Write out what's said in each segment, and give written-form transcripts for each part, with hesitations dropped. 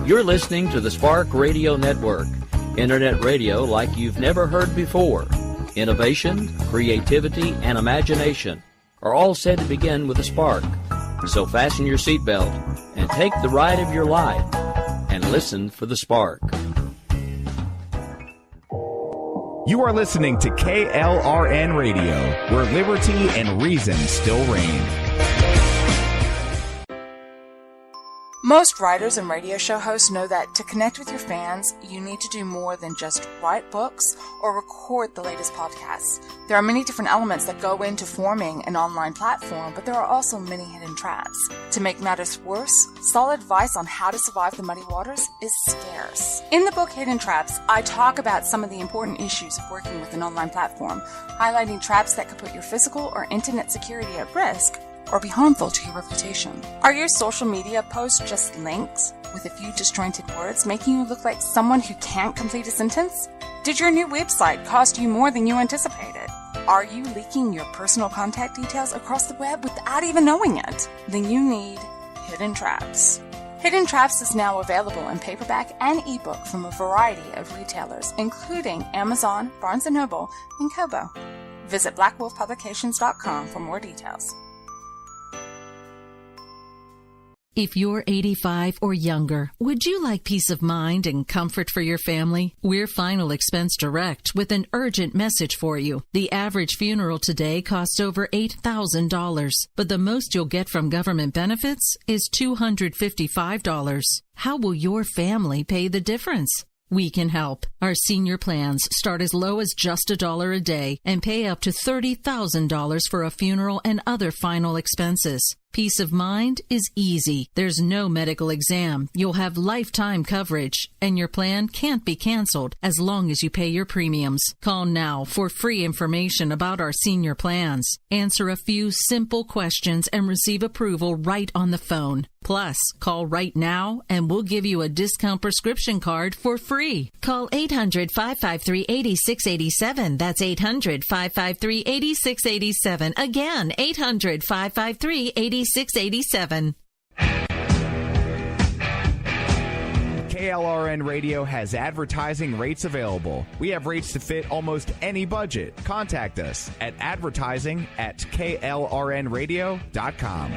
You're listening to the Spark Radio Network, Internet radio like you've never heard before. Innovation, creativity, and imagination are all said to begin with a spark. So fasten your seatbelt and take the ride of your life and listen for the spark. You are listening to KLRN Radio, where liberty and reason still reign. Most writers and radio show hosts know that to connect with your fans, you need to do more than just write books or record the latest podcasts. There are many different elements that go into forming an online platform, but there are also many hidden traps. To make matters worse, solid advice on how to survive the muddy waters is scarce. In the book Hidden Traps, I talk about some of the important issues of working with an online platform, highlighting traps that could put your physical or internet security at risk or be harmful to your reputation. Are your social media posts just links with a few disjointed words, making you look like someone who can't complete a sentence? Did your new website cost you more than you anticipated? Are you leaking your personal contact details across the web without even knowing it? Then you need Hidden Traps. Hidden Traps is now available in paperback and ebook from a variety of retailers, including Amazon, Barnes & Noble, and Kobo. Visit blackwolfpublications.com for more details. If you're 85 or younger, would you like peace of mind and comfort for your family? We're Final Expense Direct with an urgent message for you. The average funeral today costs over $8,000, but the most you'll get from government benefits is $255. How will your family pay the difference? We can help. Our senior plans start as low as just $1 a day and pay up to $30,000 for a funeral and other final expenses. Peace of mind is easy. There's no medical exam. You'll have lifetime coverage, and your plan can't be canceled as long as you pay your premiums. Call now for free information about our senior plans. Answer a few simple questions and receive approval right on the phone. Plus, call right now and we'll give you a discount prescription card for free. Call 800-553-8687. That's 800-553-8687. Again, 800-553-8687. 687. KLRN Radio has advertising rates available. We have rates to fit almost any budget. Contact us at advertising@klrnradio.com.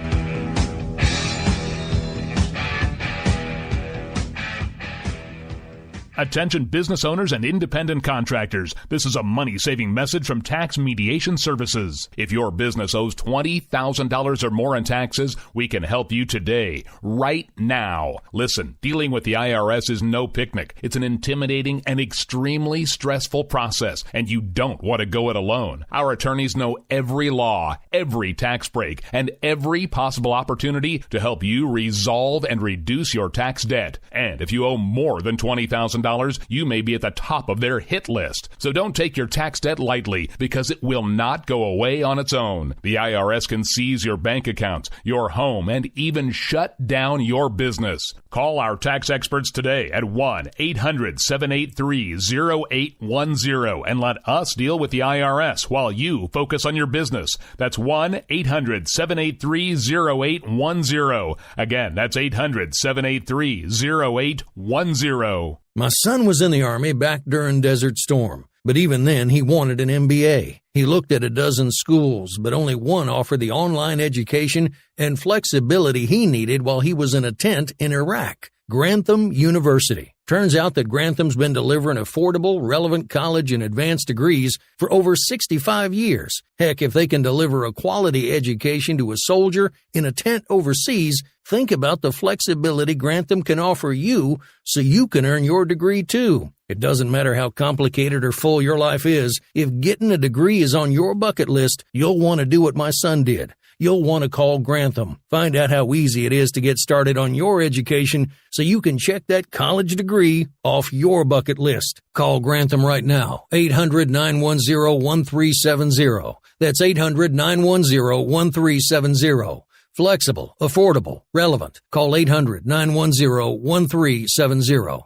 Attention business owners and independent contractors. This is a money-saving message from Tax Mediation Services. If your business owes $20,000 or more in taxes, we can help you today, right now. Listen, dealing with the IRS is no picnic. It's an intimidating and extremely stressful process, and you don't want to go it alone. Our attorneys know every law, every tax break, and every possible opportunity to help you resolve and reduce your tax debt. And if you owe more than $20,000, you may be at the top of their hit list. So don't take your tax debt lightly, because it will not go away on its own. The IRS can seize your bank accounts, your home, and even shut down your business. Call our tax experts today at 1-800-783-0810 and let us deal with the IRS while you focus on your business. That's 1-800-783-0810. Again, that's 800-783-0810. My son was in the Army back during Desert Storm, but even then he wanted an MBA. He looked at a dozen schools, but only one offered the online education and flexibility he needed while he was in a tent in Iraq, Grantham University. Turns out that Grantham's been delivering affordable, relevant college and advanced degrees for over 65 years. Heck, if they can deliver a quality education to a soldier in a tent overseas, think about the flexibility Grantham can offer you so you can earn your degree too. It doesn't matter how complicated or full your life is. If getting a degree is on your bucket list, you'll want to do what my son did. You'll want to call Grantham. Find out how easy it is to get started on your education so you can check that college degree off your bucket list. Call Grantham right now, 800-910-1370. That's 800-910-1370. Flexible, affordable, relevant. Call 800-910-1370.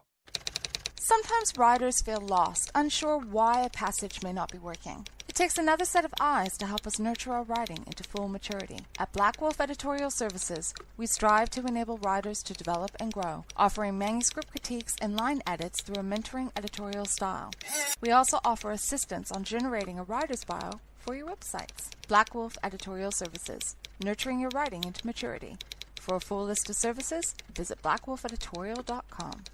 Sometimes riders feel lost, unsure why a passage may not be working. It's takes another set of eyes to help us nurture our writing into full maturity. At Black Wolf Editorial Services, we strive to enable writers to develop and grow, offering manuscript critiques and line edits through a mentoring editorial style. We also offer assistance on generating a writer's bio for your websites. Black Wolf Editorial Services, nurturing your writing into maturity. For a full list of services, visit blackwolfeditorial.com.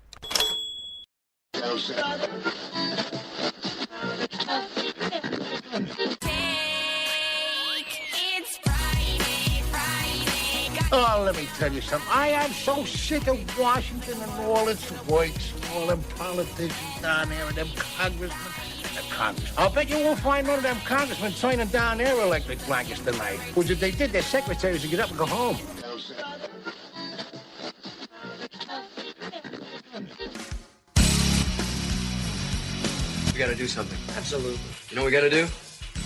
Oh, let me tell you something. I am so sick of Washington and all its works and all them politicians down there and them congressmen. I'll bet you won't find none of them congressmen signing down their electric blankets tonight. Which if they did, their secretaries would get up and go home. We gotta do something. Absolutely. You know what we gotta do?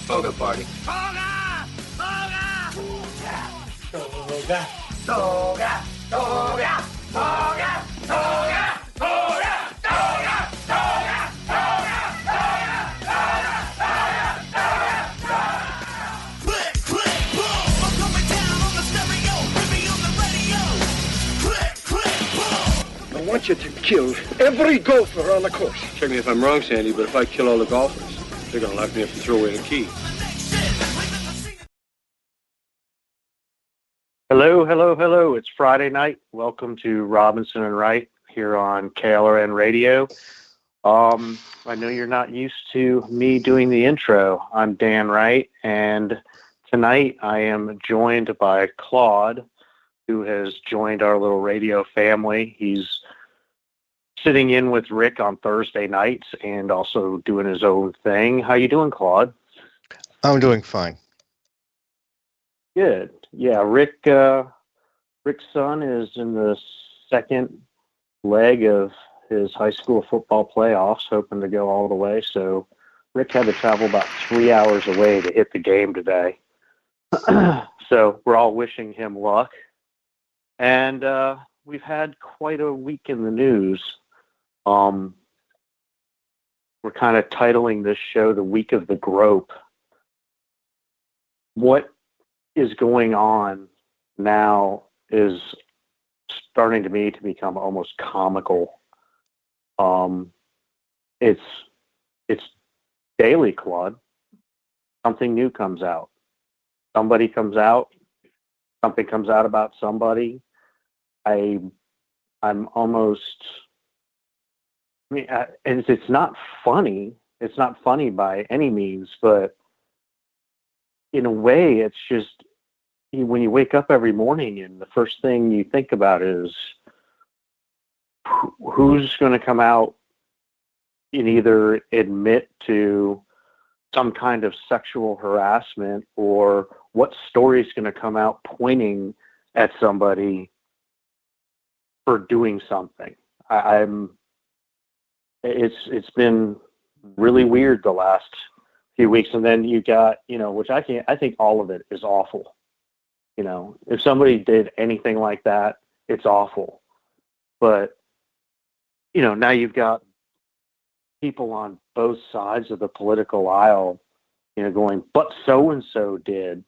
Toga party. Toga! Toga! Toga! Toga! Toga! Toga! Toga! I want you to kill every golfer on the course. Check me if I'm wrong, Sandy, but if I kill all the golfers, they're gonna lock me up and throw away the key. Hello, hello, hello. It's Friday night. Welcome to Robinson and Wright here on KLRNRadio. I know you're not used to me doing the intro. I'm Dan Wright, and tonight I am joined by Claude, who has joined our little radio family. He's sitting in with Rick on Thursday nights and also doing his own thing. How you doing, Claude? I'm doing fine. Good. Yeah, Rick's son is in the second leg of his high school football playoffs, hoping to go all the way. So Rick had to travel about 3 hours away to hit the game today. So we're all wishing him luck. And we've had quite a week in the news. We're kind of titling this show The Week of the Grope. What is going on now is starting to me to become almost comical. It's daily, Claude. Something new comes out. Somebody comes out. Something comes out about somebody. I'm almost. I mean, and it's not funny. It's not funny by any means, but in a way, it's just when you wake up every morning and the first thing you think about is who's going to come out and either admit to some kind of sexual harassment or what story is going to come out pointing at somebody for doing something. It's been really weird the last few weeks. And then you got, which I think all of it is awful. If somebody did anything like that, it's awful. But, now you've got people on both sides of the political aisle, going, but so-and-so did,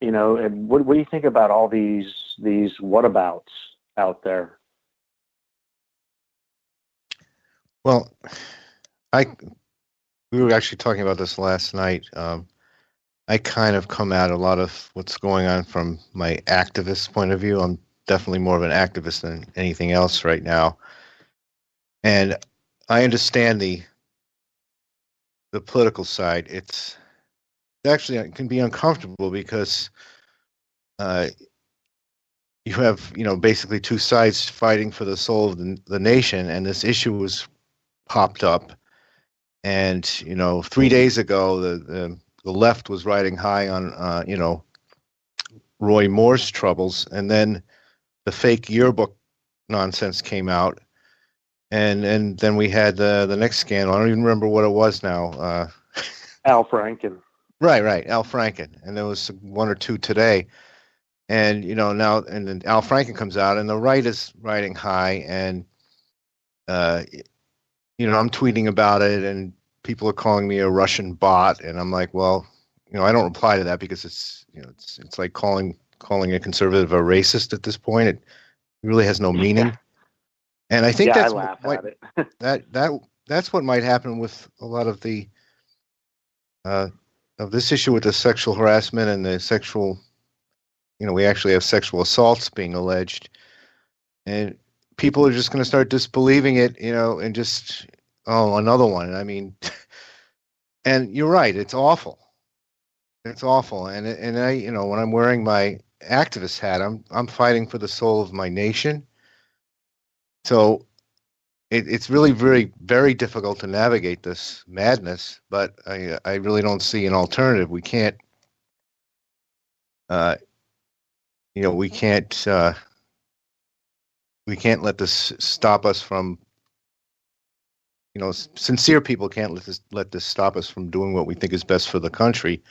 and what do you think about all these whatabouts out there? Well, we were actually talking about this last night. I kind of come at a lot of what's going on from my activist point of view. I'm definitely more of an activist than anything else right now. And I understand the political side. It can be uncomfortable because you have, basically two sides fighting for the soul of the nation, and this issue was popped up. And, 3 days ago, the left was riding high on, Roy Moore's troubles. And then the fake yearbook nonsense came out. And then we had the next scandal. I don't even remember what it was now. Al Franken. Right. Al Franken. And there was one or two today. And, now, and then Al Franken comes out and the right is riding high. And, I'm tweeting about it and people are calling me a Russian bot, and I'm like, well, I don't reply to that because it's like calling a conservative a racist at this point. It really has no meaning. And I think I laugh at it. that's what might happen with a lot of the of this issue with the sexual harassment and the sexual. We actually have sexual assaults being alleged, and people are just going to start disbelieving it, and just another one. I mean, and you're right, it's awful. It's awful, and I, when I'm wearing my activist hat, I'm fighting for the soul of my nation. So it's really very, very difficult to navigate this madness, but I really don't see an alternative. We can't, we can't let this stop us from, sincere people can't let this stop us from doing what we think is best for the country.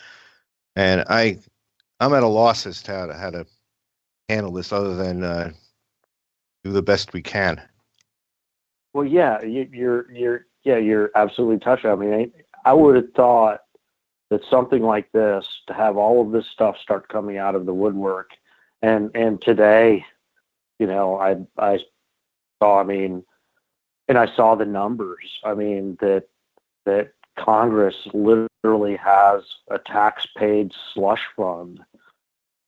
And I'm at a loss as to how to handle this other than do the best we can. Well, yeah, you're absolutely touched. I mean, I would have thought that something like this, to have all of this stuff start coming out of the woodwork, and today, I saw. I mean, and I saw the numbers. I mean that Congress literally has a tax-paid slush fund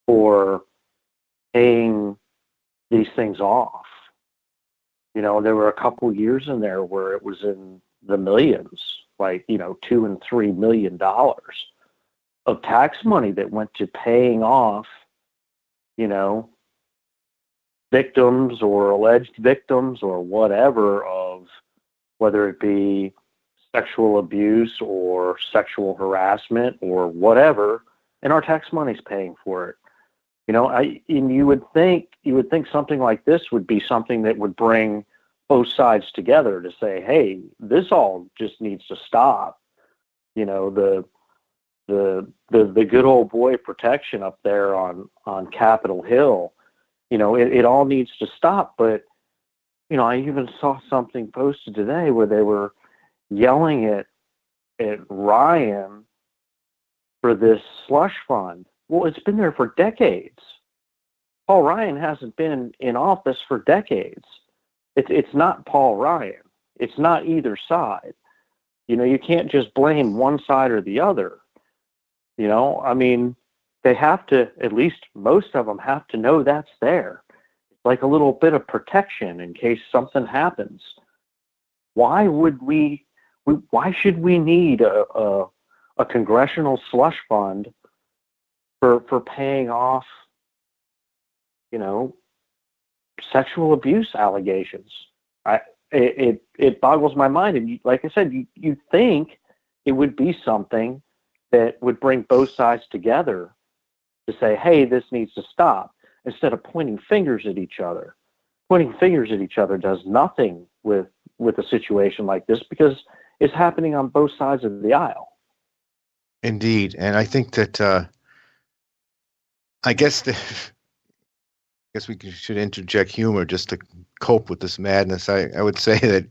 for paying these things off. There were a couple years in there where it was in the millions, like, $2 and $3 million of tax money that went to paying off, victims or alleged victims or whatever of, whether it be sexual abuse or sexual harassment or whatever, and our tax money's paying for it. And you would think something like this would be something that would bring both sides together to say, hey, this all just needs to stop. The good old boy protection up there on Capitol Hill, it all needs to stop. But, I even saw something posted today where they were yelling at Ryan for this slush fund. Well, it's been there for decades. Paul Ryan hasn't been in office for decades. It's not Paul Ryan. It's not either side. You can't just blame one side or the other. I mean, they have to, at least most of them have to know that's there. It's like a little bit of protection in case something happens. Why should we need a congressional slush fund for paying off, sexual abuse allegations? It boggles my mind. And like I said, you think it would be something that would bring both sides together to say, hey, this needs to stop, instead of pointing fingers at each other. Pointing fingers at each other does nothing with a situation like this, because it's happening on both sides of the aisle. Indeed. And I think that I guess we should interject humor just to cope with this madness. I would say that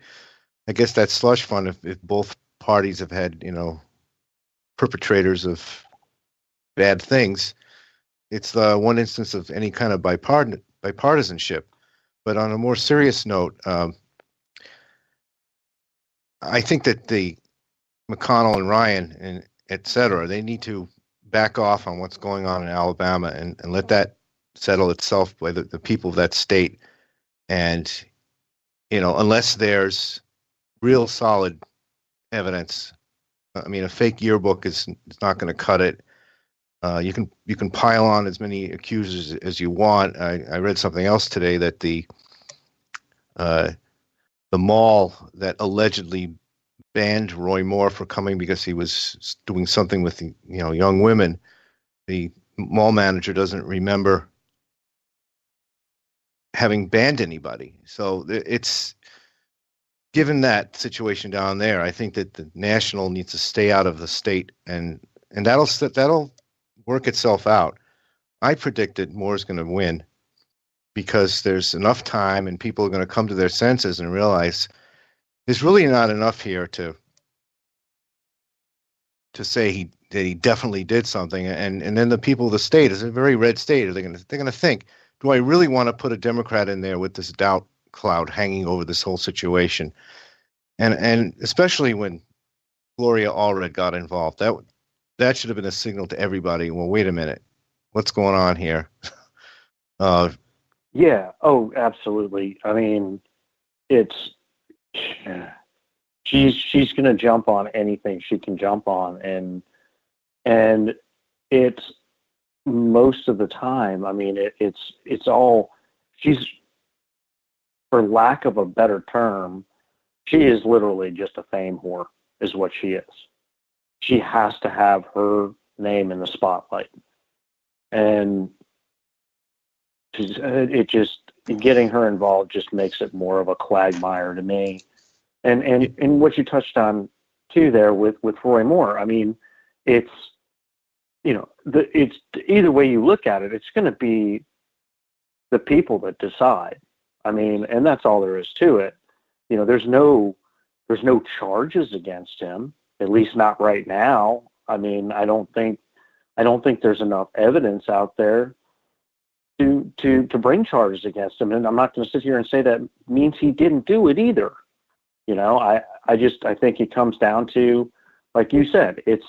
I guess that slush fund, if both parties have had, perpetrators of bad things, it's the one instance of any kind of bipartisanship. But on a more serious note, I think that the McConnell and Ryan and et cetera, they need to back off on what's going on in Alabama and let that settle itself by the people of that state. And, unless there's real solid evidence, I mean, a fake yearbook is not going to cut it. You can pile on as many accusers as you want. I read something else today that the mall that allegedly banned Roy Moore for coming because he was doing something with young women, the mall manager doesn't remember having banned anybody. So it's, given that situation down there, I think that the national needs to stay out of the state, and that'll work itself out. I predict that Moore's going to win because there's enough time and people are going to come to their senses and realize there's really not enough here to to say that he definitely did something, and then the people of the state, is a very red state, they're going to think, do I really want to put a Democrat in there with this doubt cloud hanging over this whole situation? And especially when Gloria Allred got involved, that should have been a signal to everybody. Well, wait a minute, what's going on here? Yeah. Oh, absolutely. I mean, she's going to jump on anything she can jump on, and it's most of the time. I mean, it's all she's, for lack of a better term, she is literally just a fame whore, is what she is. She has to have her name in the spotlight, and getting her involved just makes it more of a quagmire to me. And what you touched on too there with Roy Moore, I mean, it's either way you look at it, it's going to be the people that decide. I mean, and that's all there is to it. There's no charges against him, at least not right now. I mean, I don't think there's enough evidence out there to bring charges against him. And I'm not going to sit here and say that means he didn't do it either. I think it comes down to, like you said, it's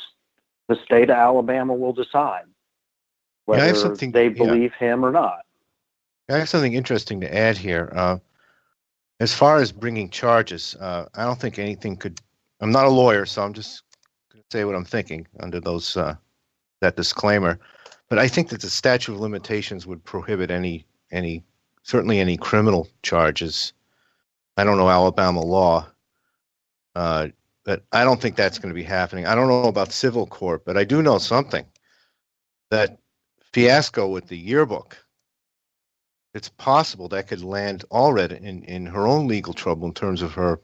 the state of Alabama will decide whether they believe him or not. I have something interesting to add here. As far as bringing charges, I don't think anything could. I'm not a lawyer, so I'm just going to say what I'm thinking under those that disclaimer. But I think that the statute of limitations would prohibit certainly any criminal charges. I don't know Alabama law, but I don't think that's going to be happening. I don't know about civil court, but I do know something. That fiasco with the yearbook, it's possible that could land Allred in her own legal trouble in terms of her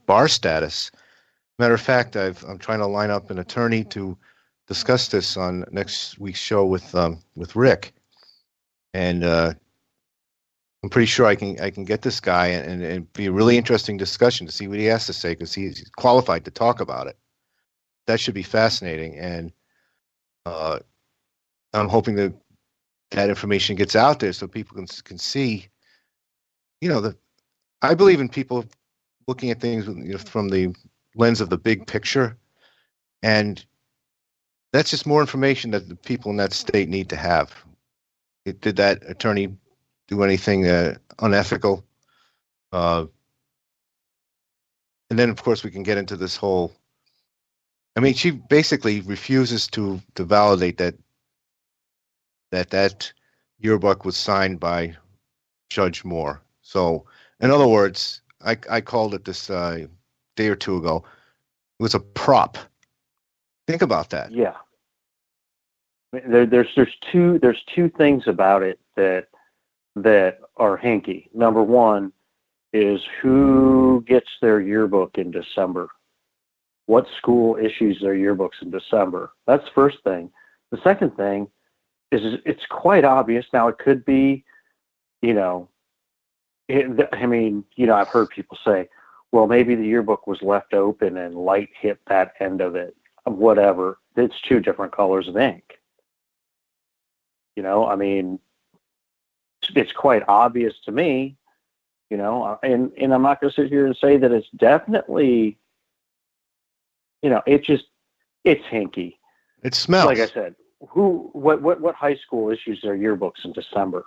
bar status. Matter of fact, I'm trying to line up an attorney to discuss this on next week's show with Rick, and I'm pretty sure I can get this guy and be a really interesting discussion to see what he has to say, because he's qualified to talk about it. That should be fascinating, and I'm hoping that information gets out there so people can see. I believe in people looking at things from the lens of the big picture, and that's just more information that the people in that state need to have. Did that attorney do anything unethical? And then, of course, we can get into this whole. I mean, she basically refuses to validate that yearbook was signed by Judge Moore. So, in other words, I called it this day or two ago. It was a prop. Think about that. Yeah. There's two things about it that are hinky. Number one is who gets their yearbook in December. What school issues their yearbooks in December? That's the first thing. The second thing is it's quite obvious. Now, it could be, I've heard people say, well, maybe the yearbook was left open and light hit that end of it. Whatever. It's two different colors of ink. It's quite obvious to me, and I'm not going to sit here and say that it's definitely, it's hinky. It smells. Like I said, what high school issues their yearbooks in December?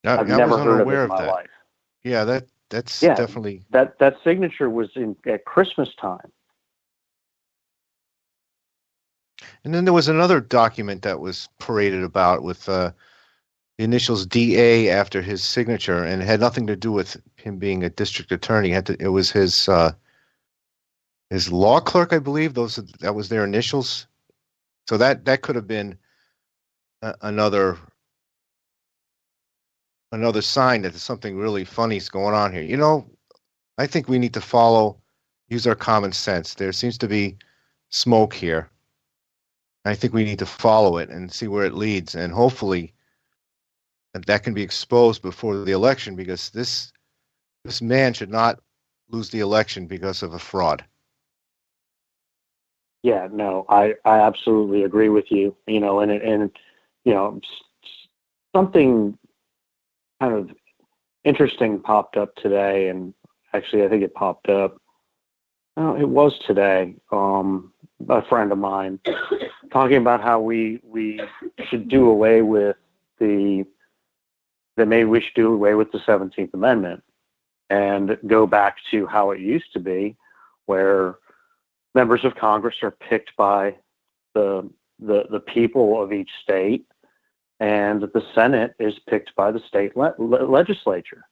I've never heard of it in my life. Yeah, that's definitely. That signature was at Christmas time. And then there was another document that was paraded about with the initials DA after his signature, and it had nothing to do with him being a district attorney. It was his law clerk, I believe. That was their initials. So that could have been another sign that there's something really funny is going on here. I think we need to use our common sense. There seems to be smoke here. I think we need to follow it and see where it leads, and hopefully that can be exposed before the election, because this man should not lose the election because of a fraud. Yeah, no, I absolutely agree with you. And something kind of interesting popped up today, and actually I think it popped up. Oh, it was today. A friend of mine talking about how we should do away with maybe we should do away with the 17th Amendment and go back to how it used to be, where members of Congress are picked by the people of each state, and the Senate is picked by the state legislature.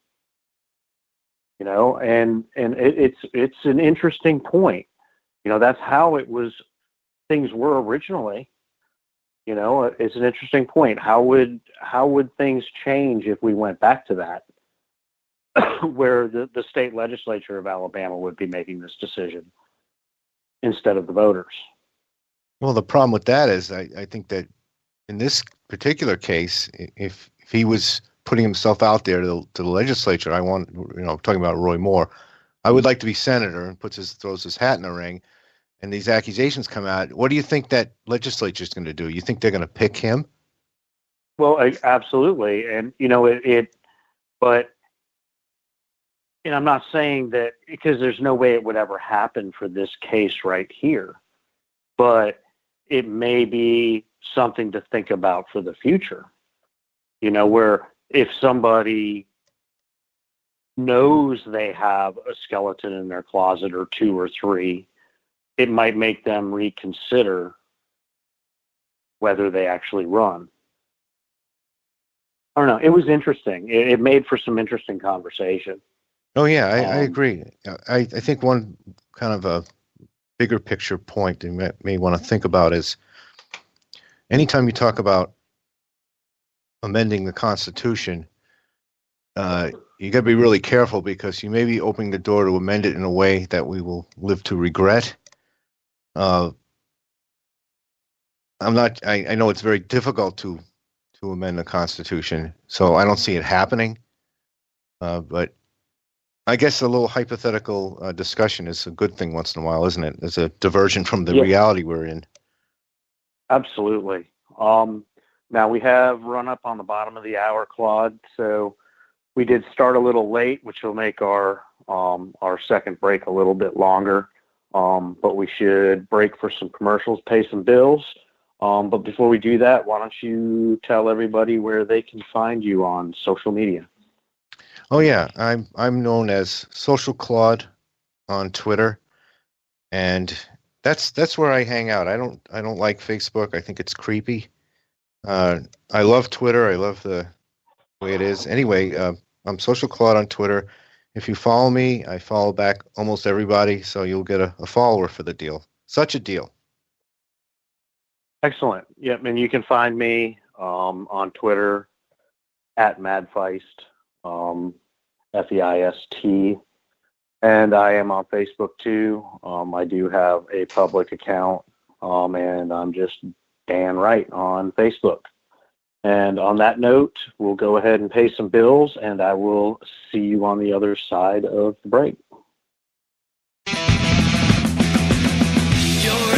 And it's an interesting point. That's how things were originally. It's an interesting point. How would things change if we went back to that, where the state legislature of Alabama would be making this decision instead of the voters? Well, the problem with that is I think that in this particular case, if he was putting himself out there to the legislature, talking about Roy Moore, I would like to be senator, and throws his hat in the ring, and these accusations come out. What do you think that legislature is going to do? You think they're going to pick him? Well, absolutely. And, but I'm not saying that, because there's no way it would ever happen for this case right here, but it may be something to think about for the future, where if somebody knows they have a skeleton in their closet, or two or three, it might make them reconsider whether they actually run. I don't know. It was interesting. It made for some interesting conversation. Oh, yeah, I agree. I think one kind of a bigger picture point you may want to think about is anytime you talk about amending the Constitution, you got to be really careful, because you may be opening the door to amend it in a way that we will live to regret. I know it's very difficult to amend the Constitution, so I don't see it happening. But I guess a little hypothetical discussion is a good thing once in a while, isn't it? It's a diversion from the reality we're in. Absolutely. Now we have run up on the bottom of the hour, Claude, so we did start a little late, which will make our second break a little bit longer. But we should break for some commercials, pay some bills. But before we do that, why don't you tell everybody where they can find you on social media? Oh yeah, I'm known as Social Claude on Twitter, and that's where I hang out. I don't like Facebook. I think it's creepy. I love Twitter. I love the way it is. Anyway, I'm Social Claude on Twitter. If you follow me, I follow back almost everybody, so you'll get a follower for the deal. Such a deal. Excellent. Yep, and you can find me on Twitter at Madfeist, Feist, and I am on Facebook too. I do have a public account, and I'm just Dan Wright on Facebook. And on that note, we'll go ahead and pay some bills, and I will see you on the other side of the break. You're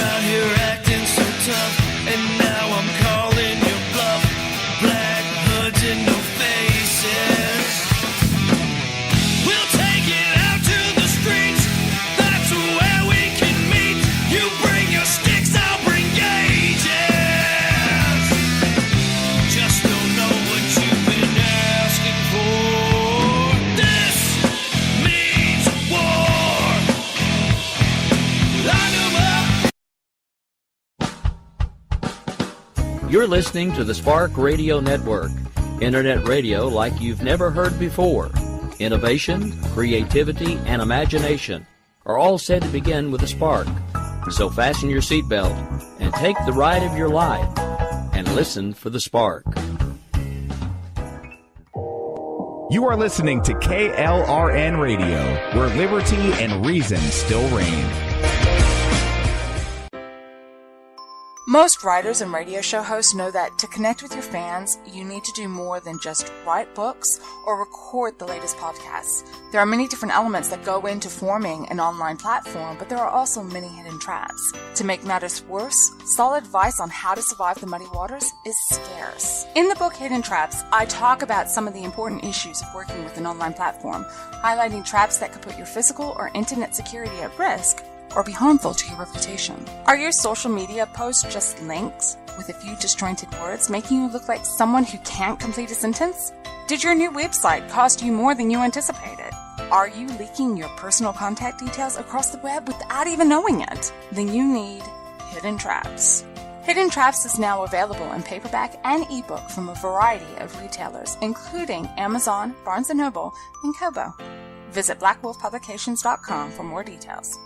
out here acting so tough, and now I'm calling your bluff. Black hoods and no faces. We'll take it out to the streets. That's where we can meet. You bring your sticks, I'll bring gauges. Just don't know what you've been asking for. This means war. You're listening to the Spark Radio Network, Internet radio like you've never heard before. Innovation, creativity, and imagination are all said to begin with a spark. So fasten your seatbelt and take the ride of your life and listen for the spark. You are listening to KLRN Radio, where liberty and reason still reign. Most writers and radio show hosts know that to connect with your fans, you need to do more than just write books or record the latest podcasts. There are many different elements that go into forming an online platform, but there are also many hidden traps. To make matters worse, solid advice on how to survive the muddy waters is scarce. In the book Hidden Traps, I talk about some of the important issues of working with an online platform, highlighting traps that could put your physical or internet security at risk or be harmful to your reputation. Are your social media posts just links with a few disjointed words, making you look like someone who can't complete a sentence? Did your new website cost you more than you anticipated? Are you leaking your personal contact details across the web without even knowing it? Then you need Hidden Traps. Hidden Traps is now available in paperback and ebook from a variety of retailers, including Amazon, Barnes & Noble, and Kobo. Visit blackwolfpublications.com for more details.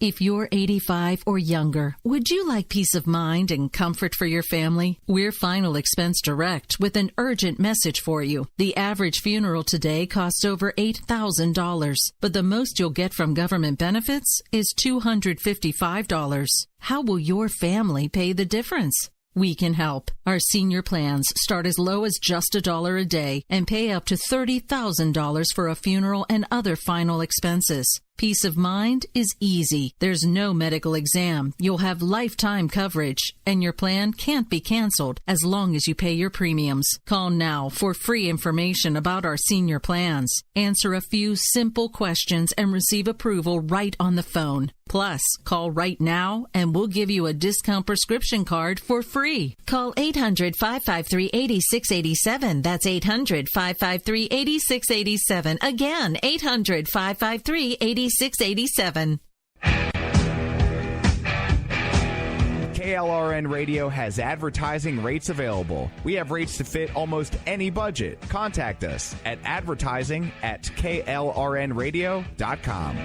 If you're 85 or younger, would you like peace of mind and comfort for your family? We're Final Expense Direct with an urgent message for you. The average funeral today costs over $8,000, but the most you'll get from government benefits is $255. How will your family pay the difference? We can help. Our senior plans start as low as just $1 a day and pay up to $30,000 for a funeral and other final expenses. Peace of mind is easy. There's no medical exam. You'll have lifetime coverage, and your plan can't be canceled as long as you pay your premiums. Call now for free information about our senior plans. Answer a few simple questions and receive approval right on the phone. Plus, call right now and we'll give you a discount prescription card for free. Call 800-553-8687. That's 800-553-8687. Again, 800-553-8687. KLRN Radio has advertising rates available. We have rates to fit almost any budget. Contact us at advertising@klrnradio.com.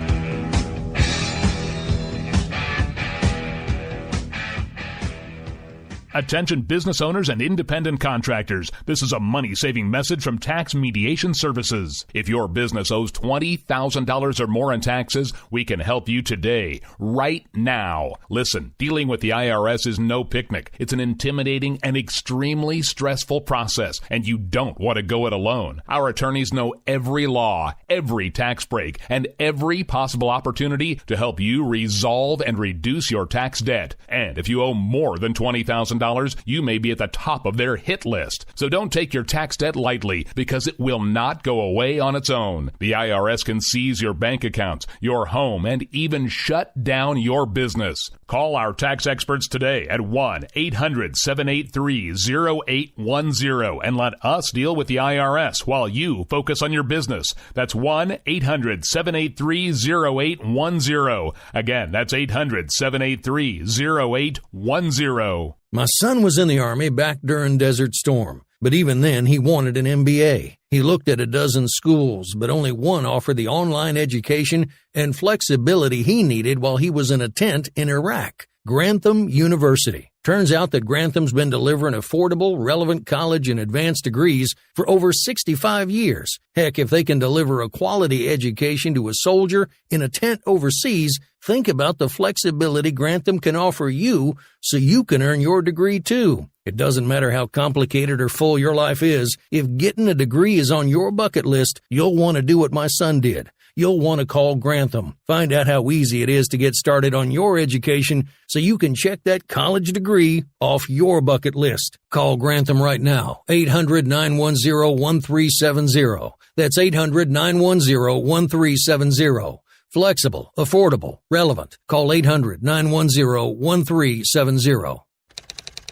Attention business owners and independent contractors. This is a money-saving message from Tax Mediation Services. If your business owes $20,000 or more in taxes, we can help you today, right now. Listen, dealing with the IRS is no picnic. It's an intimidating and extremely stressful process, and you don't want to go it alone. Our attorneys know every law, every tax break, and every possible opportunity to help you resolve and reduce your tax debt. And if you owe more than $20,000, you may be at the top of their hit list. So don't take your tax debt lightly, because it will not go away on its own. The IRS can seize your bank accounts, your home, and even shut down your business. Call our tax experts today at 1-800-783-0810 and let us deal with the IRS while you focus on your business. That's 1-800-783-0810. Again, that's 800-783-0810. My son was in the Army back during Desert Storm, but even then he wanted an MBA. He looked at a dozen schools, but only one offered the online education and flexibility he needed while he was in a tent in Iraq. Grantham University. Turns out that Grantham's been delivering affordable, relevant college and advanced degrees for over 65 years. Heck, if they can deliver a quality education to a soldier in a tent overseas, think about the flexibility Grantham can offer you so you can earn your degree too. It doesn't matter how complicated or full your life is. If getting a degree is on your bucket list, you'll want to do what my son did. You'll want to call Grantham. Find out how easy it is to get started on your education so you can check that college degree off your bucket list. Call Grantham right now. 800-910-1370. That's 800-910-1370. Flexible, affordable, relevant. Call 800-910-1370.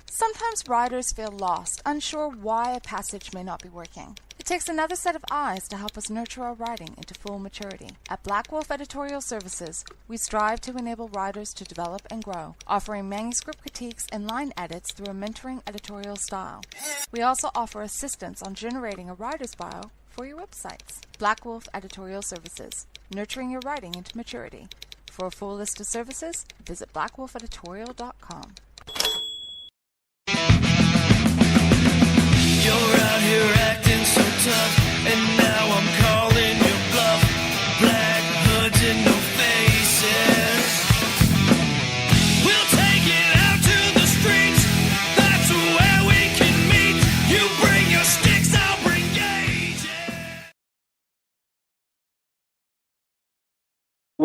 Sometimes writers feel lost, unsure why a passage may not be working. It takes another set of eyes to help us nurture our writing into full maturity. At Black Wolf Editorial Services, we strive to enable writers to develop and grow, offering manuscript critiques and line edits through a mentoring editorial style. We also offer assistance on generating a writer's bio for your websites. Black Wolf Editorial Services, nurturing your writing into maturity. For a full list of services, visit blackwolfeditorial.com. You're out here acting so tough, and now I'm calling your bluff. Black hoods and no faces.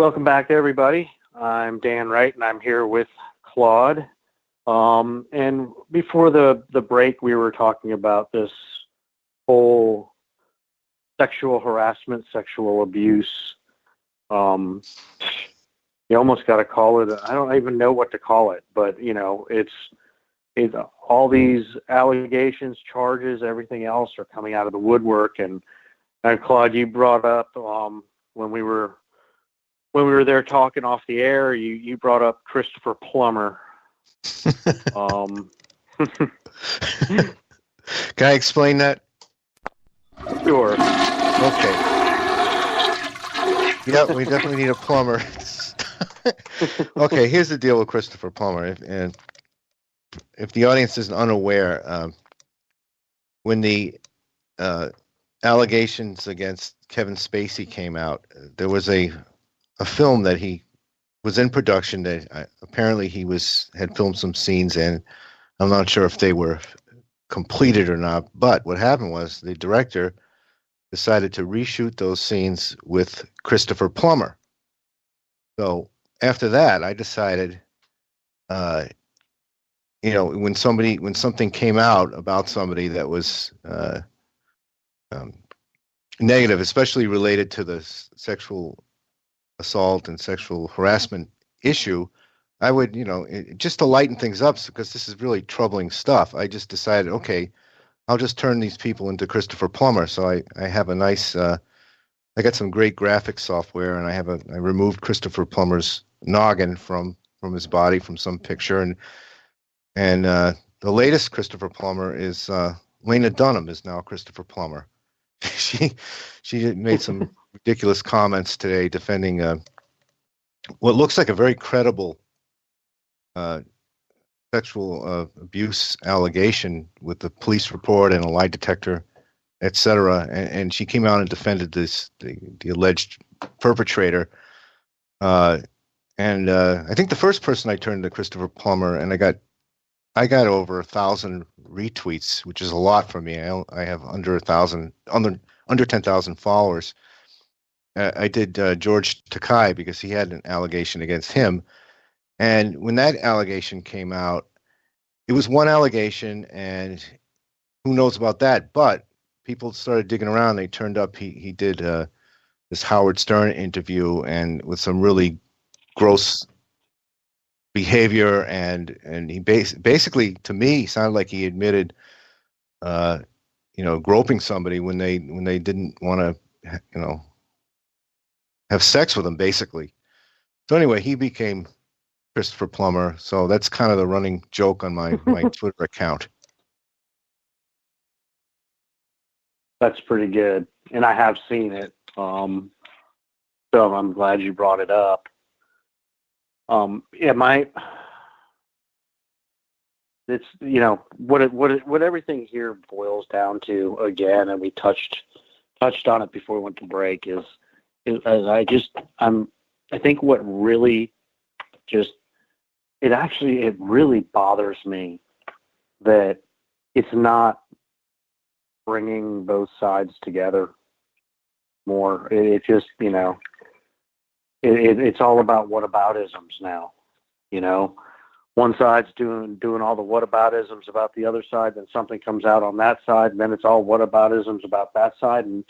Welcome back, everybody. I'm Dan Wright, and I'm here with Claude. And before the break, we were talking about this whole sexual harassment, sexual abuse. You almost got to call it, I don't even know what to call it, but, it's all these allegations, charges, everything else are coming out of the woodwork. And Claude, you brought up when we were there talking off the air, you brought up Christopher Plummer. Can I explain that? Sure. Okay. Yeah, we definitely need a plumber. Okay, here's the deal with Christopher Plummer. And if the audience isn't unaware, when the allegations against Kevin Spacey came out, there was a film that he was in production that apparently he had filmed some scenes in. I'm not sure if they were completed or not, but what happened was the director decided to reshoot those scenes with Christopher Plummer. So after that, I decided, when something came out about somebody that was negative, especially related to the sexual assault and sexual harassment issue, I would, just to lighten things up, because this is really troubling stuff, I just decided, okay, I'll just turn these people into Christopher Plummer. So I have a nice, I got some great graphics software, and I removed Christopher Plummer's noggin from his body from some picture, and the latest Christopher Plummer is Lena Dunham is now Christopher Plummer. She made some ridiculous comments today defending what looks like a very credible sexual abuse allegation with the police report and a lie detector, etc. And she came out and defended the alleged perpetrator. And I think the first person I turned to Christopher Plummer, and I got over 1,000 retweets, which is a lot for me. I have under 10,000 followers. I did George Takei because he had an allegation against him. And when that allegation came out, it was one allegation, and who knows about that? But people started digging around. They turned up. He did this Howard Stern interview, and with some really gross behavior, and he basically, to me, sounded like he admitted, groping somebody when they didn't want to, have sex with him, basically. So anyway, he became Christopher Plummer. So that's kind of the running joke on my Twitter account. That's pretty good, and I have seen it. So I'm glad you brought it up. It's what everything here boils down to, again, and we touched on it before we went to break, is I think what really it really bothers me that it's not bringing both sides together more. It just, it's all about whataboutisms now. One side's doing all the whataboutisms about the other side, then something comes out on that side, and then it's all whataboutisms about that side. And,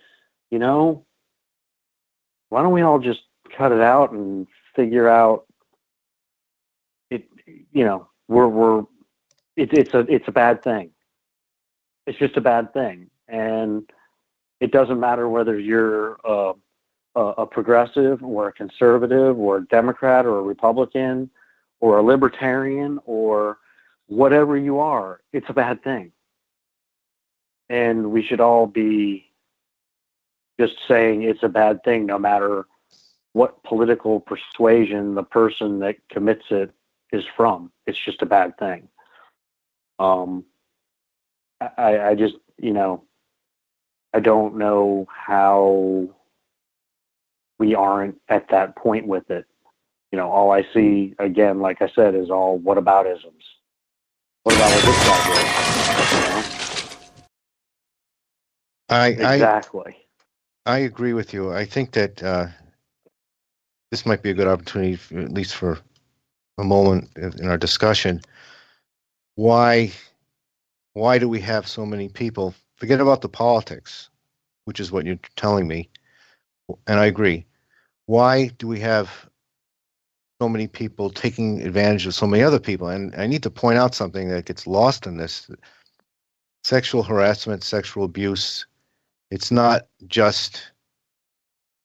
why don't we all just cut it out and figure out it? It's a bad thing. It's just a bad thing. And it doesn't matter whether you're a progressive or a conservative or a Democrat or a Republican or a libertarian or whatever you are. It's a bad thing. And we should all be just saying it's a bad thing, no matter what political persuasion the person that commits it is from. It's just a bad thing. I just, I don't know how we aren't at that point with it. All I see, again, like I said, is all whataboutisms. What about what this guy did? Exactly. I agree with you. I think that this might be a good opportunity, at least for a moment in our discussion. Why do we have so many people? Forget about the politics, which is what you're telling me, and I agree. Why do we have so many people taking advantage of so many other people? And I need to point out something that gets lost in this. Sexual harassment, sexual abuse, it's not just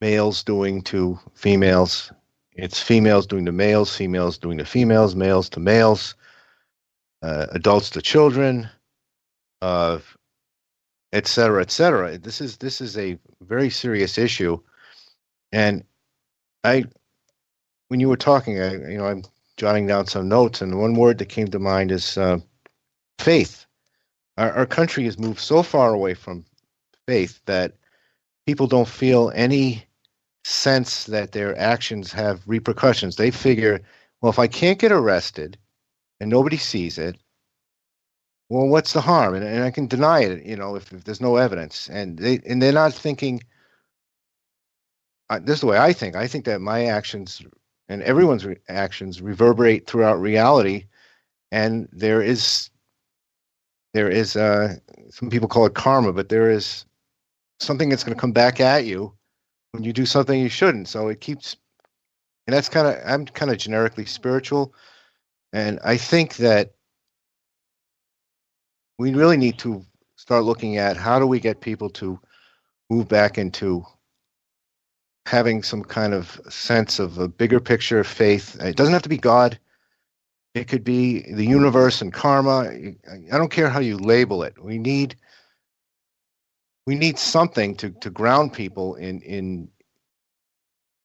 males doing to females. It's females doing to males, females doing to females, males to males, adults to children, et cetera, et cetera. This is a very serious issue. And when you were talking, I'm jotting down some notes, and one word that came to mind is faith. Our country has moved so far away from faith that people don't feel any sense that their actions have repercussions. They figure, well, if I can't get arrested and nobody sees it, well, what's the harm? And I can deny it, if there's no evidence. And they're not thinking. This is the way I think. I think that my actions and everyone's actions reverberate throughout reality, and there is some people call it karma, but there is something that's going to come back at you when you do something you shouldn't. So it keeps, and I'm kind of generically spiritual, and I think that we really need to start looking at how do we get people to move back into having some kind of sense of a bigger picture of faith. It doesn't have to be God. It could be the universe and karma. I don't care how you label it. We need something to ground people in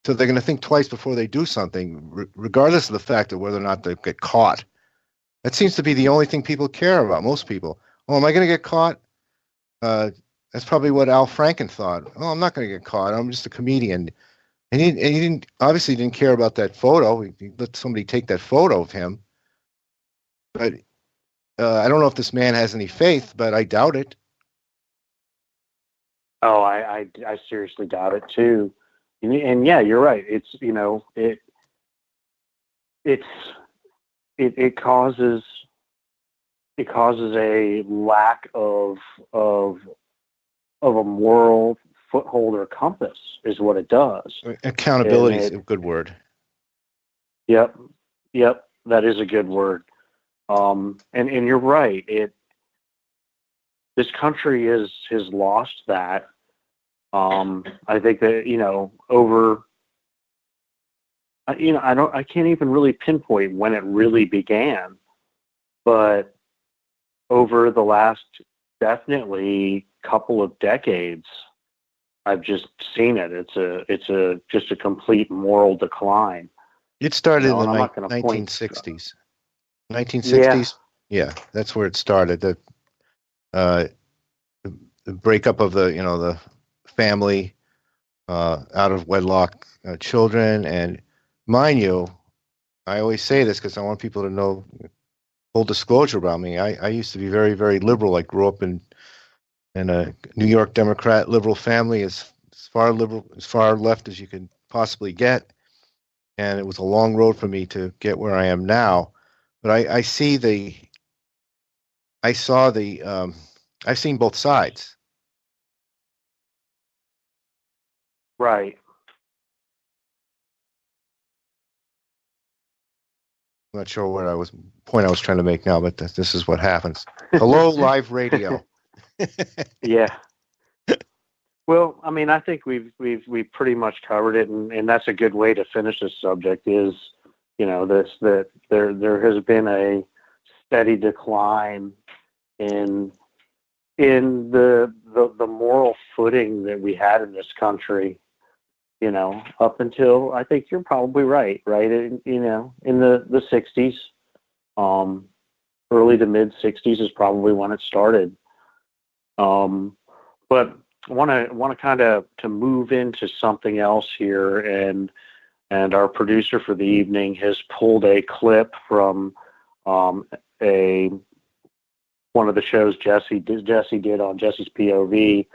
so they're going to think twice before they do something, regardless of the fact of whether or not they get caught. That seems to be the only thing people care about, most people. Oh, am I going to get caught? That's probably what Al Franken thought. Oh, I'm not going to get caught. I'm just a comedian. And he obviously didn't care about that photo. He let somebody take that photo of him. But I don't know if this man has any faith, but I doubt it. Oh, I seriously doubt it too. And yeah, you're right. It's it causes a lack of a moral foothold or compass is what it does. Accountability is a good word. Yep, that is a good word. And you're right. This country has lost that. I think that I can't even really pinpoint when it really began, but over the last definitely couple of decades, I've just seen it. It's just a complete moral decline. It started in the 1960s. 1960s? Yeah, that's where it started. The breakup of the family out of wedlock children. And mind you, I always say this because I want people to know full disclosure about me. I used to be very, very liberal. I grew up in a New York Democrat liberal family, as far left as you can possibly get. And it was a long road for me to get where I am now. But I've seen both sides. Right. I'm not sure what point I was trying to make now, but this is what happens. Hello, live radio. Yeah. Well, I mean, I think we've pretty much covered it, and that's a good way to finish this subject. Is that there has been a steady decline in the moral footing that we had in this country. Up until, I think you're probably right, in the 60s, early to mid 60s is probably when it started. But I want to kind of to move into something else here, and our producer for the evening has pulled a clip from one of the shows Jesse did on Jesse's POV.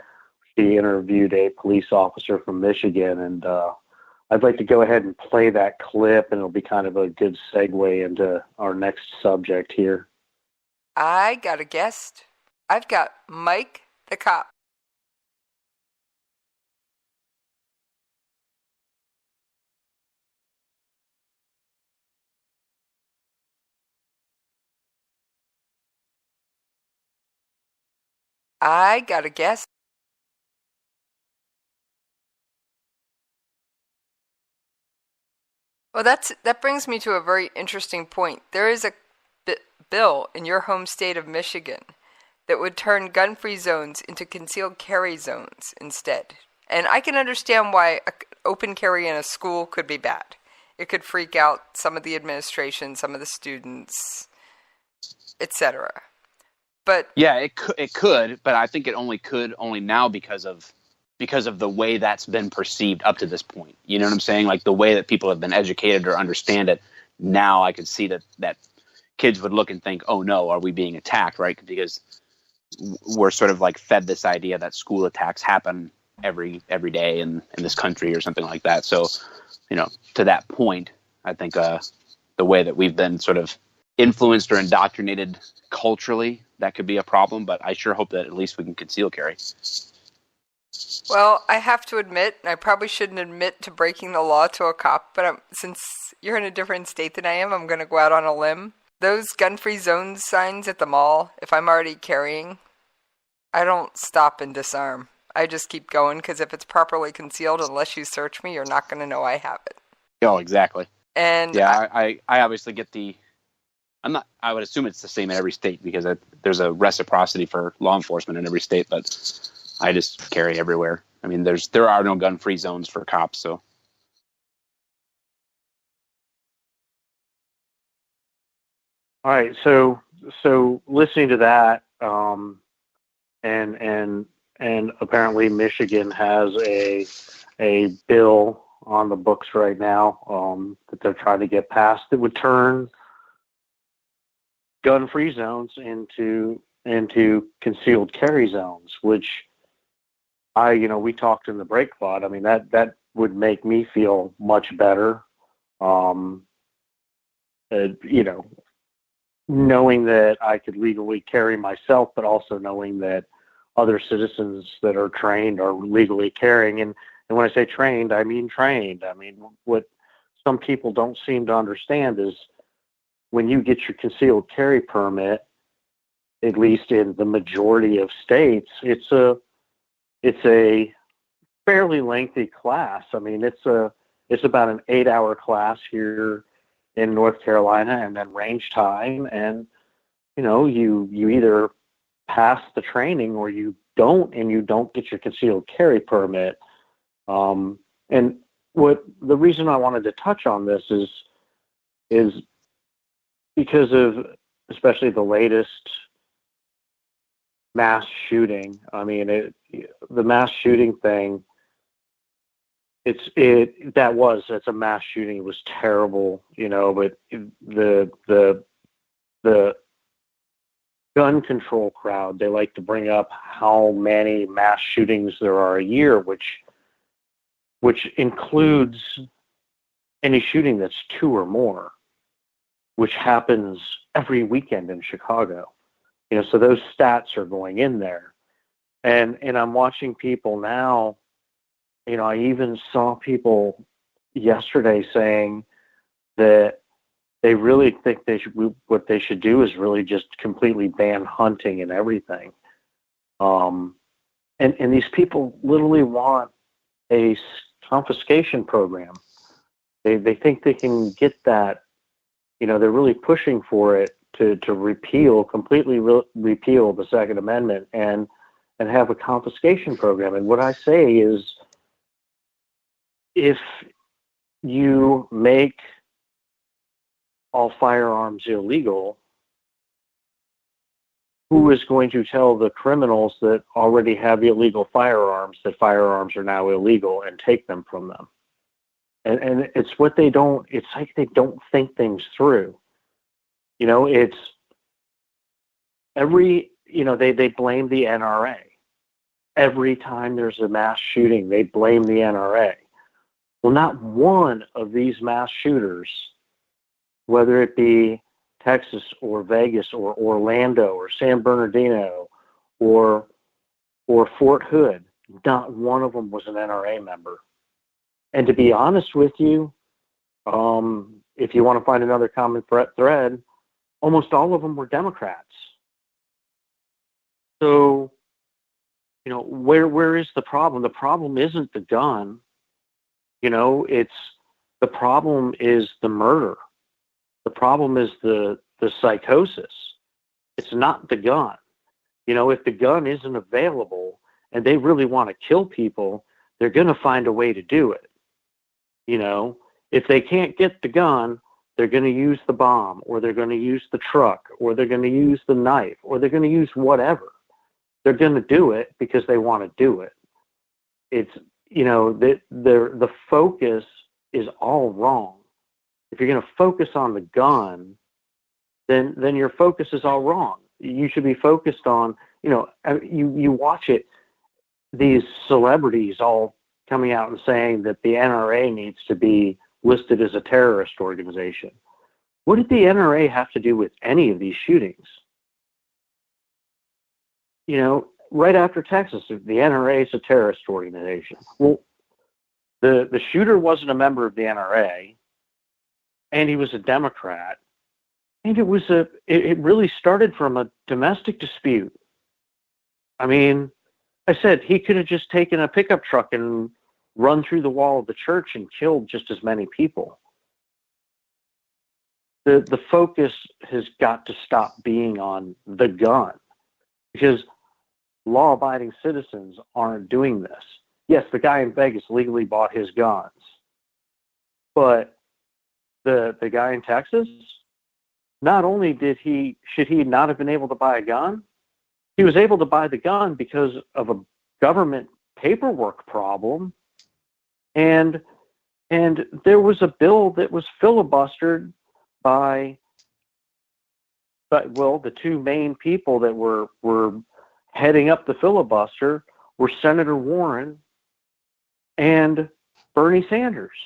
She interviewed a police officer from Michigan, and I'd like to go ahead and play that clip, and it'll be kind of a good segue into our next subject here. I got a guest. I've got Mike the cop. I got a guest. Well, that brings me to a very interesting point. There is a bill in your home state of Michigan that would turn gun-free zones into concealed carry zones instead. And I can understand why open carry in a school could be bad. It could freak out some of the administration, some of the students, etc. But yeah, it could, but I think it only now because of the way that's been perceived up to this point. You know what I'm saying? Like the way that people have been educated or understand it. Now I could see that kids would look and think, oh no, are we being attacked, right? Because we're sort of like fed this idea that school attacks happen every day in this country or something like that. So, to that point, I think the way that we've been sort of influenced or indoctrinated culturally, that could be a problem, but I sure hope that at least we can conceal carry. Well, I have to admit, I probably shouldn't admit to breaking the law to a cop, but since you're in a different state than I am, I'm going to go out on a limb. Those gun-free zones signs at the mall, if I'm already carrying, I don't stop and disarm. I just keep going, because if it's properly concealed, unless you search me, you're not going to know I have it. Oh, exactly. And yeah, I obviously get I would assume it's the same in every state, because there's a reciprocity for law enforcement in every state, but I just carry everywhere. I mean, there are no gun-free zones for cops, so. All right, so listening to that, and apparently Michigan has a bill on the books right now that they're trying to get passed that would turn gun-free zones into concealed carry zones, which we talked in the break pod. I mean, that would make me feel much better. Knowing that I could legally carry myself, but also knowing that other citizens that are trained are legally carrying. And when I say trained, I mean trained. I mean, what some people don't seem to understand is when you get your concealed carry permit, at least in the majority of states, it's a fairly lengthy class. I mean, it's about an 8-hour class here in North Carolina, and then range time, and you either pass the training or you don't, and you don't get your concealed carry permit. And the reason I wanted to touch on this is because of especially the latest mass shooting. I mean, the mass shooting thing. It's a mass shooting. It was terrible, but the gun control crowd, they like to bring up how many mass shootings there are a year, which includes any shooting that's 2 or more, which happens every weekend in Chicago. So those stats are going in there. And I'm watching people now. I even saw people yesterday saying that they really think what they should do is really just completely ban hunting and everything. And these people literally want a confiscation program. They think they can get that. They're really pushing for it to completely repeal the Second Amendment and have a confiscation program. And what I say is, if you make all firearms illegal, who is going to tell the criminals that already have illegal firearms that firearms are now illegal and take them from them? And it's like they don't think things through. It's they blame the NRA. Every time there's a mass shooting, they blame the NRA. Well, not one of these mass shooters, whether it be Texas or Vegas or Orlando or San Bernardino or Fort Hood, not one of them was an NRA member. And to be honest with you, if you want to find another common thread, almost all of them were Democrats. So, you know, where is the problem? The problem isn't the gun. You know, the problem is the murder. The problem is the psychosis. It's not the gun. You know, if the gun isn't available and they really want to kill people, they're going to find a way to do it. You know, if they can't get the gun, they're going to use the bomb, or they're going to use the truck, or they're going to use the knife, or they're going to use whatever. They're going to do it because they want to do it. It's, you know, the focus is all wrong. If you're going to focus on the gun, then your focus is all wrong. You should be focused on, you know, you watch it, these celebrities all coming out and saying that the NRA needs to be listed as a terrorist organization. What did the NRA have to do with any of these shootings? You know, right after Texas, the NRA is a terrorist organization. Well, the shooter wasn't a member of the NRA, and he was a Democrat, and it really started from a domestic dispute. I mean, I said he could have just taken a pickup truck and run through the wall of the church and killed just as many people. The focus has got to stop being on the gun, because law-abiding citizens aren't doing this. Yes, the guy in Vegas legally bought his guns, but the guy in Texas, not only should he not have been able to buy a gun, he was able to buy the gun because of a government paperwork problem, and there was a bill that was filibustered by the two main people that were heading up the filibuster were Senator Warren and Bernie Sanders.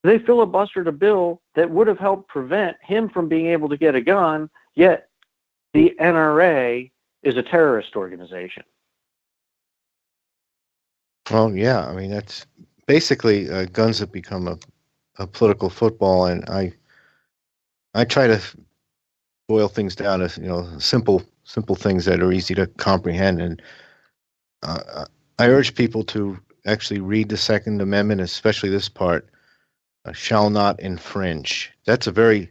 They filibustered a bill that would have helped prevent him from being able to get a gun, yet the NRA is a terrorist organization. Well, yeah, I mean, that's basically guns have become a political football, and I try to boil things down to, you know, simple things that are easy to comprehend, and I urge people to actually read the Second Amendment, especially this part, shall not infringe. That's a very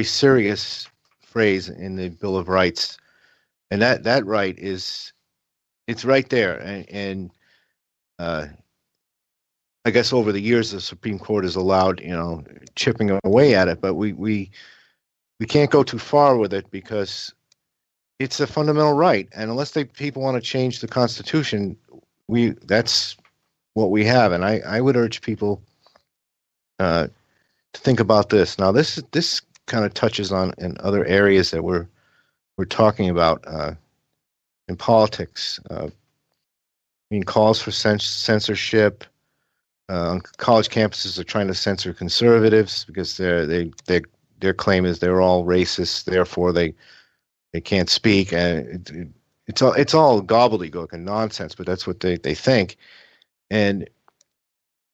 serious phrase in the Bill of Rights, and that right it's right there, and I guess over the years the Supreme Court has allowed, you know, chipping away at it, but we can't go too far with it because it's a fundamental right, and unless people want to change the Constitution, that's what we have, and I would urge people to think about this. Now, this kind of touches on in other areas that we're talking about in politics. I mean, calls for censorship on college campuses are trying to censor conservatives because their claim is they're all racist, therefore they can't speak, and it's all gobbledygook and nonsense, but that's what they think. And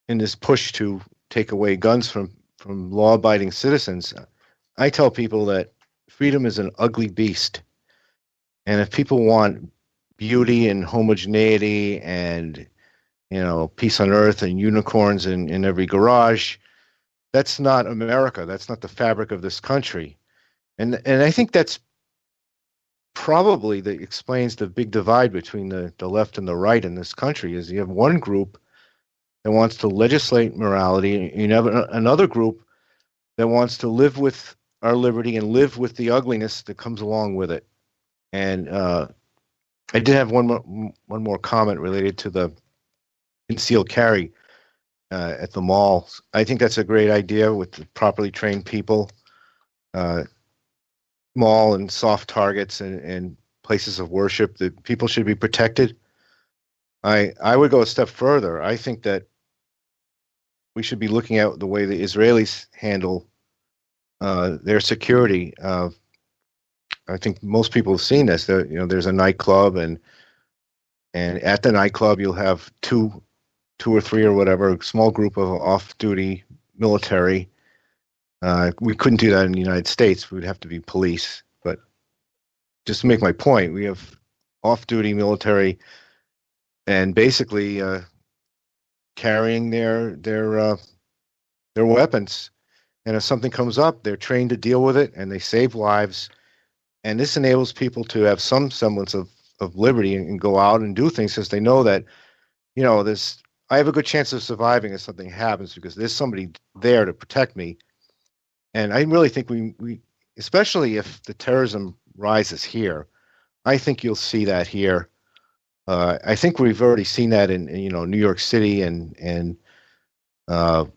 in this push to take away guns from law-abiding citizens, I tell people that freedom is an ugly beast, and if people want beauty and homogeneity and, you know, peace on earth and unicorns in every garage, that's not America. That's not the fabric of this country, and I think that's probably that explains the big divide between the left and the right in this country. Is you have one group that wants to legislate morality, and you have another group that wants to live with our liberty and live with the ugliness that comes along with it. And I did have one more comment related to the concealed carry at the malls. I think that's a great idea with the properly trained people. Mall and soft targets and places of worship, that people should be protected. I would go a step further. I think that we should be looking at the way the Israelis handle their security. I think most people have seen this. There's a nightclub, and at the nightclub you'll have two or three or whatever, a small group of off-duty military. We couldn't do that in the United States. We'd have to be police. But just to make my point, we have off-duty military, and basically carrying their weapons. And if something comes up, they're trained to deal with it, and they save lives. And this enables people to have some semblance of liberty and go out and do things because they know that, I have a good chance of surviving if something happens because there's somebody there to protect me. And I really think we especially if the terrorism rises here, I think you'll see that here. I think we've already seen that in New York City and there,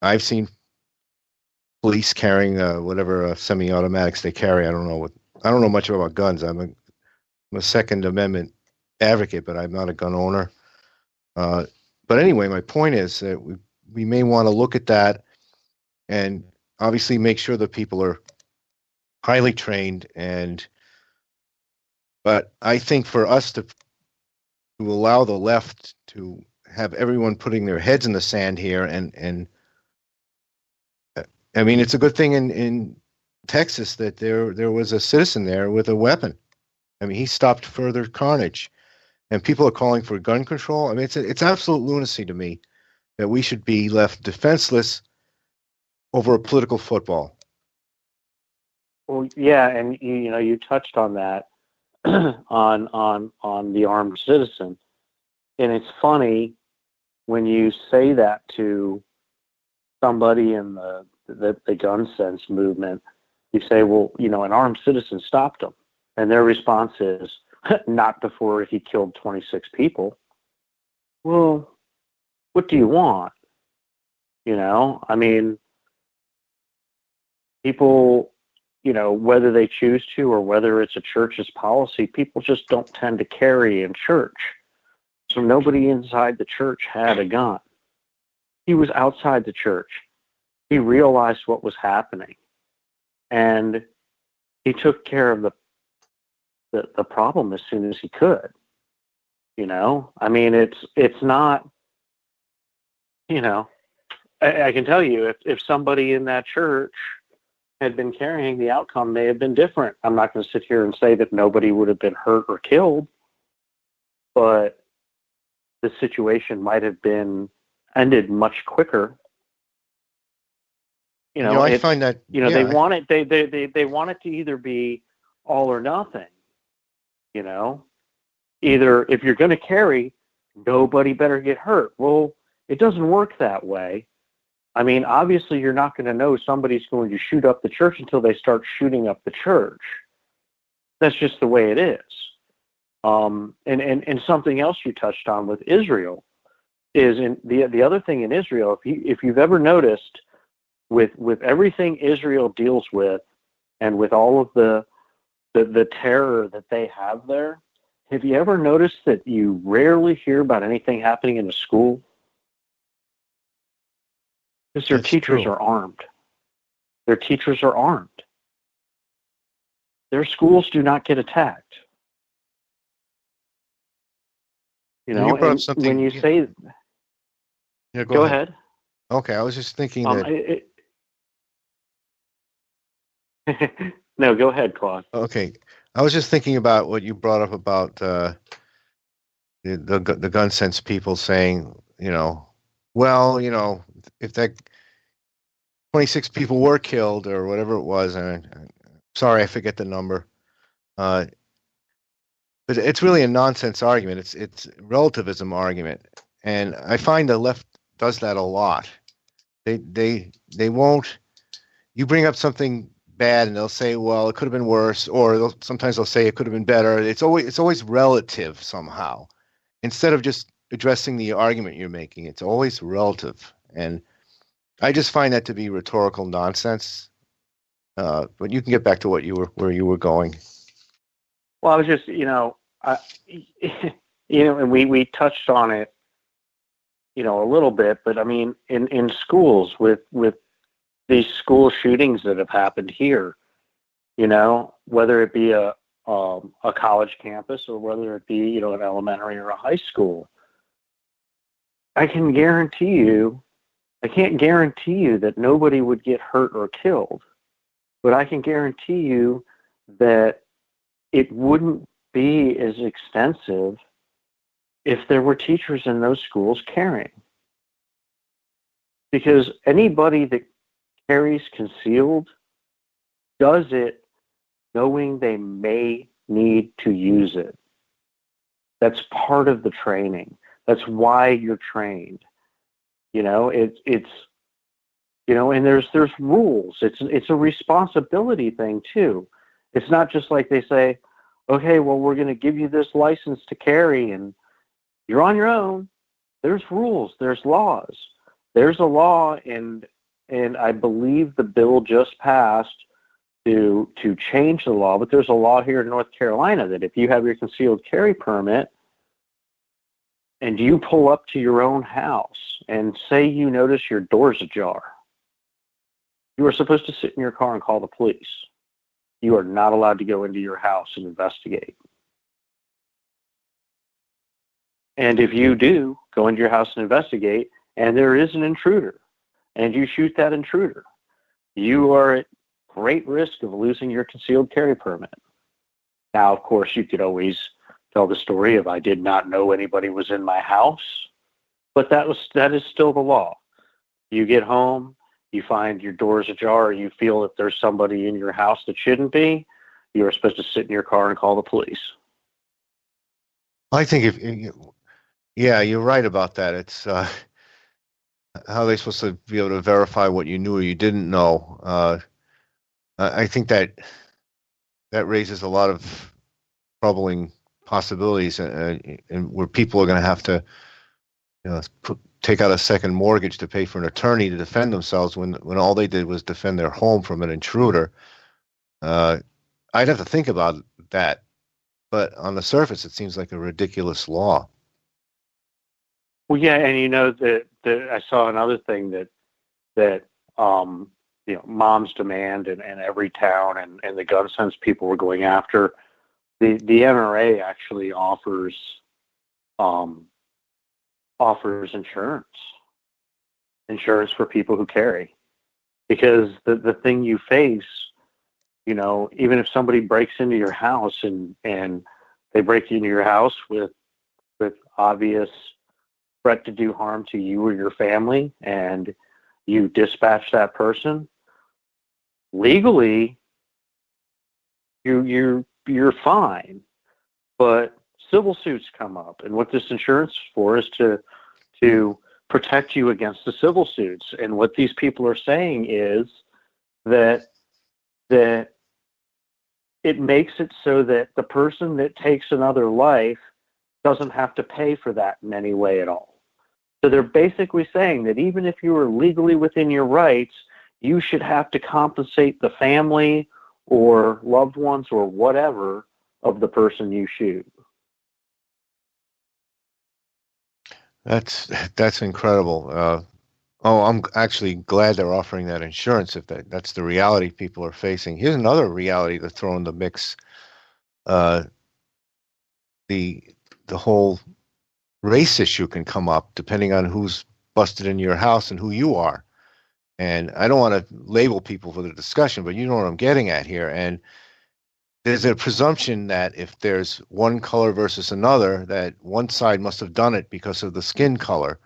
I've seen police carrying whatever semi-automatics they carry. I don't know much about guns. I'm a Second Amendment advocate, but I'm not a gun owner. But anyway, my point is that we may want to look at that and obviously make sure that people are highly trained. But I think for us to allow the left to have everyone putting their heads in the sand here, and I mean, it's a good thing in Texas that there was a citizen there with a weapon. I mean, he stopped further carnage. And people are calling for gun control. I mean, it's absolute lunacy to me that we should be left defenseless over a political football. Well, yeah, and you touched on that on the armed citizen, and it's funny when you say that to somebody in the gun sense movement. You say, well, an armed citizen stopped him, and their response is, not before he killed 26 people. Well, what do you want? I mean, people, whether they choose to or whether it's a church's policy, people just don't tend to carry in church. So nobody inside the church had a gun. He was outside the church. He realized what was happening. And he took care of the problem as soon as he could. I mean, it's not, I can tell you if somebody in that church had been carrying, the outcome may have been different. I'm not going to sit here and say that nobody would have been hurt or killed, but the situation might have been ended much quicker. I find that they want it. They want it to either be all or nothing. Either if you're going to carry, nobody better get hurt. Well, it doesn't work that way. I mean, obviously, you're not going to know somebody's going to shoot up the church until they start shooting up the church. That's just the way it is. And something else you touched on with Israel is the other thing in Israel. If you've ever noticed, with everything Israel deals with, and with all of the terror that they have there, have you ever noticed that you rarely hear about anything happening in a school? Because their teachers are armed. Their teachers are armed. Their schools do not get attacked. You brought up something, when you say... Yeah, go ahead. Okay, I was just thinking No, go ahead, Claude. Okay, I was just thinking about what you brought up about the gun sense people saying, well, if that 26 people were killed or whatever it was, and sorry, I forget the number, but it's really a nonsense argument. It's a relativism argument, and I find the left does that a lot. They won't. You bring up something bad, and they'll say, "Well, it could have been worse," or sometimes they'll say it could have been better. It's always relative somehow, instead of just addressing the argument you're making. It's always relative, and I just find that to be rhetorical nonsense. But you can get back to where you were going. Well, I was just, and we touched on it a little bit, but I mean, in schools with these school shootings that have happened here, whether it be a college campus or whether it be, an elementary or a high school, I can't guarantee you that nobody would get hurt or killed, but I can guarantee you that it wouldn't be as extensive if there were teachers in those schools caring. Because anybody that carries concealed does it knowing they may need to use it. That's part of the training. That's why you're trained. It's and there's rules. It's a responsibility thing too. It's not just like they say, okay, well, we're going to give you this license to carry and you're on your own. There's rules. There's laws. There's a law, and I believe the bill just passed to change the law, but there's a law here in North Carolina that if you have your concealed carry permit and you pull up to your own house and say you notice your door's ajar, you are supposed to sit in your car and call the police. You are not allowed to go into your house and investigate. And if you do go into your house and investigate, and there is an intruder, and you shoot that intruder, you are at great risk of losing your concealed carry permit. Now, of course, you could always tell the story of I did not know anybody was in my house, but that is still the law. You get home, you find your door's ajar, or you feel that there's somebody in your house that shouldn't be, you are supposed to sit in your car and call the police. I think you're right about that. It's how are they supposed to be able to verify what you knew or you didn't know? I think that raises a lot of troubling possibilities, and where people are going to have to, take out a second mortgage to pay for an attorney to defend themselves when all they did was defend their home from an intruder. I'd have to think about that, but on the surface, it seems like a ridiculous law. Well, yeah, and that I saw another thing that Moms Demand and every town and the gun sense people were going after. The NRA actually offers insurance for people who carry, because the thing you face, even if somebody breaks into your house and they break into your house with obvious threat to do harm to you or your family, and you dispatch that person, legally you're fine, but civil suits come up, and what this insurance is for is to protect you against the civil suits. And what these people are saying is that it makes it so that the person that takes another life doesn't have to pay for that in any way at all. So they're basically saying that even if you are legally within your rights, you should have to compensate the family or loved ones or whatever of the person you shoot. That's incredible. I'm actually glad they're offering that insurance if that's the reality people are facing. Here's another reality to throw in the mix. The whole race issue can come up depending on who's busted into your house and who you are. And I don't want to label people for the discussion, but you know what I'm getting at here. And there's a presumption that if there's one color versus another, that one side must have done it because of the skin color.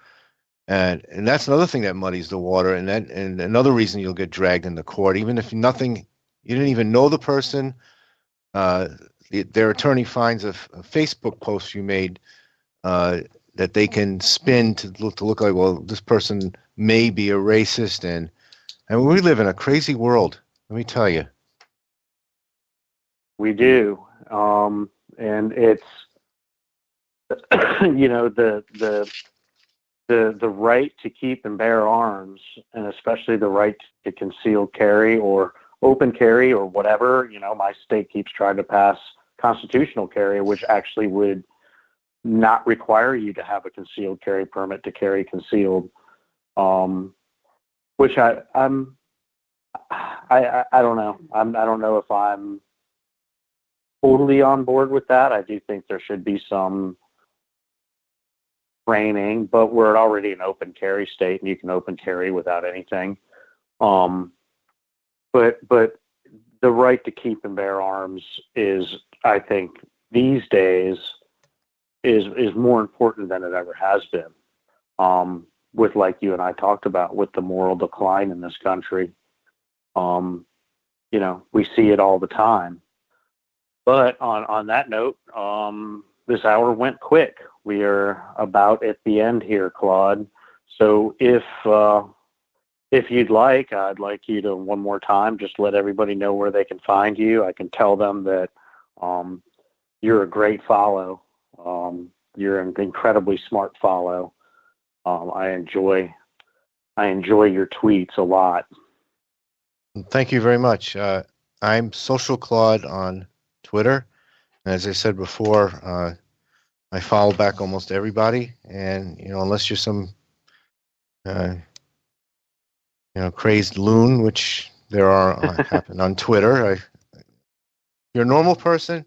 And that's another thing that muddies the water. And another reason you'll get dragged into court, even if you didn't even know the person. Their attorney finds a Facebook post you made that they can spin to look like, well, this person may be a racist. And we live in a crazy world, let me tell you. We do. And it's, the right to keep and bear arms, and especially the right to concealed carry or open carry or whatever. My state keeps trying to pass constitutional carry, which actually would not require you to have a concealed carry permit to carry concealed, which I don't know. I don't know if I'm totally on board with that. I do think there should be some training, but we're already an open carry state, and you can open carry without anything. But the right to keep and bear arms is, I think, these days is more important than it ever has been. With, like you and I talked about, with the moral decline in this country, we see it all the time. But on that note, this hour went quick. We are about at the end here, Claude. So if you'd like, I'd like you to one more time just let everybody know where they can find you. I can tell them that you're a great follow. You're an incredibly smart follow. I enjoy your tweets a lot. Thank you very much. I'm Social Claude on Twitter. And as I said before, I follow back almost everybody. And, unless you're some, crazed loon, which there are happen on Twitter, if you're a normal person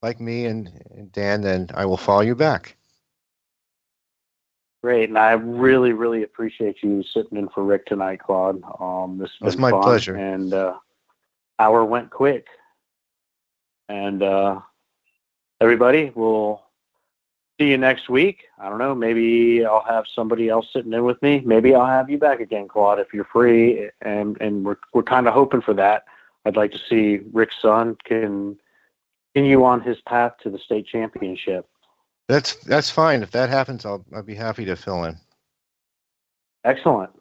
like me and Dan, then I will follow you back. Great, and I really, really appreciate you sitting in for Rick tonight, Claude. This has been my fun, pleasure. And hour went quick. And everybody, we'll see you next week. I don't know, maybe I'll have somebody else sitting in with me. Maybe I'll have you back again, Claude, if you're free. And we're kind of hoping for that. I'd like to see Rick's son continue on his path to the state championship. That's fine. If that happens, I'll be happy to fill in. Excellent.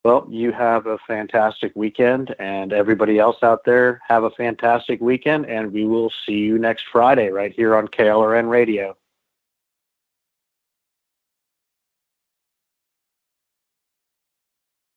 Well, you have a fantastic weekend, and everybody else out there, have a fantastic weekend, and we will see you next Friday right here on KLRN Radio.